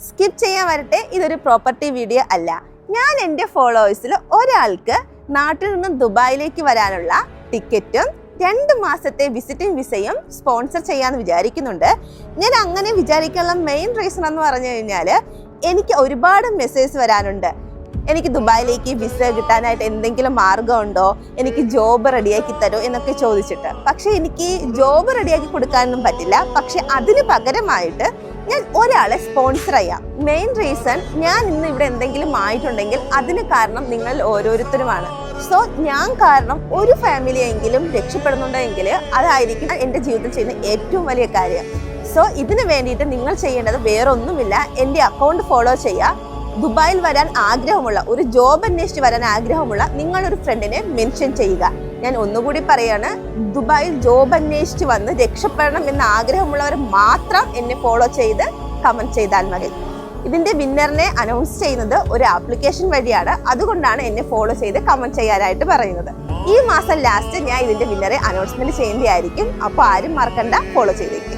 Skip ചെയ്യാൻ വരട്ടെ, ഇതൊരു പ്രോപ്പർട്ടി വീഡിയോ അല്ല. ഞാൻ എൻ്റെ ഫോളോവേഴ്സിൽ ഒരാൾക്ക് നാട്ടിൽ നിന്നും ദുബായിലേക്ക് വരാനുള്ള ടിക്കറ്റും 2 മാസത്തെ വിസിറ്റിംഗ് വിസയും സ്പോൺസർ ചെയ്യാമെന്ന് വിചാരിക്കുന്നുണ്ട്. ഞാൻ അങ്ങനെ വിചാരിക്കാനുള്ള മെയിൻ റീസൺ എന്ന് പറഞ്ഞു കഴിഞ്ഞാൽ, എനിക്ക് ഒരുപാട് മെസ്സേജ് വരാനുണ്ട്. എനിക്ക് ദുബായിലേക്ക് വിസ കിട്ടാനായിട്ട് എന്തെങ്കിലും മാർഗമുണ്ടോ, എനിക്ക് ജോബ് റെഡിയാക്കി തരുമോ എന്നൊക്കെ ചോദിച്ചിട്ട്. പക്ഷേ എനിക്ക് ജോബ് റെഡിയാക്കി കൊടുക്കാനൊന്നും പറ്റില്ല. പക്ഷെ അതിന് പകരമായിട്ട് ഞാൻ ഒരാളെ സ്പോൺസർ ചെയ്യാം. മെയിൻ റീസൺ, ഞാൻ ഇന്ന് ഇവിടെ എന്തെങ്കിലും ആയിട്ടുണ്ടെങ്കിൽ അതിന് കാരണം നിങ്ങൾ ഓരോരുത്തരുമാണ്. സോ ഞാൻ കാരണം ഒരു ഫാമിലിയെങ്കിലും രക്ഷപ്പെടുന്നുണ്ടെങ്കിൽ അതായിരിക്കും എൻ്റെ ജീവിതത്തിൽ ചെയ്യുന്ന ഏറ്റവും വലിയ കാര്യം. സോ ഇതിന് വേണ്ടിയിട്ട് നിങ്ങൾ ചെയ്യേണ്ടത് വേറെ ഒന്നുമില്ല, എൻ്റെ അക്കൗണ്ട് ഫോളോ ചെയ്യുക. ദുബായിൽ വരാൻ ആഗ്രഹമുള്ള, ഒരു ജോബ് അന്വേഷിച്ച് വരാൻ ആഗ്രഹമുള്ള നിങ്ങളൊരു ഫ്രണ്ടിനെ മെൻഷൻ ചെയ്യുക. ഞാൻ ഒന്നുകൂടി പറയാണ്, ദുബായിൽ ജോബ് അന്വേഷിച്ച് വന്ന് രക്ഷപ്പെടണം എന്ന ആഗ്രഹമുള്ളവർ മാത്രം എന്നെ ഫോളോ ചെയ്ത് കമൻറ്റ് ചെയ്താൽ മതി. ഇതിൻ്റെ വിന്നറിനെ അനൗൺസ് ചെയ്യുന്നത് ഒരു ആപ്ലിക്കേഷൻ വഴിയാണ്. അതുകൊണ്ടാണ് എന്നെ ഫോളോ ചെയ്ത് കമൻറ്റ് ചെയ്യാനായിട്ട് പറയുന്നത്. ഈ മാസം ലാസ്റ്റ് ഞാൻ ഇതിൻ്റെ വിന്നറെ അനൗൺസ്മെൻറ്റ് ചെയ്യുന്നതായിരിക്കും. അപ്പോൾ ആരും മറക്കണ്ട, ഫോളോ ചെയ്തേക്കും.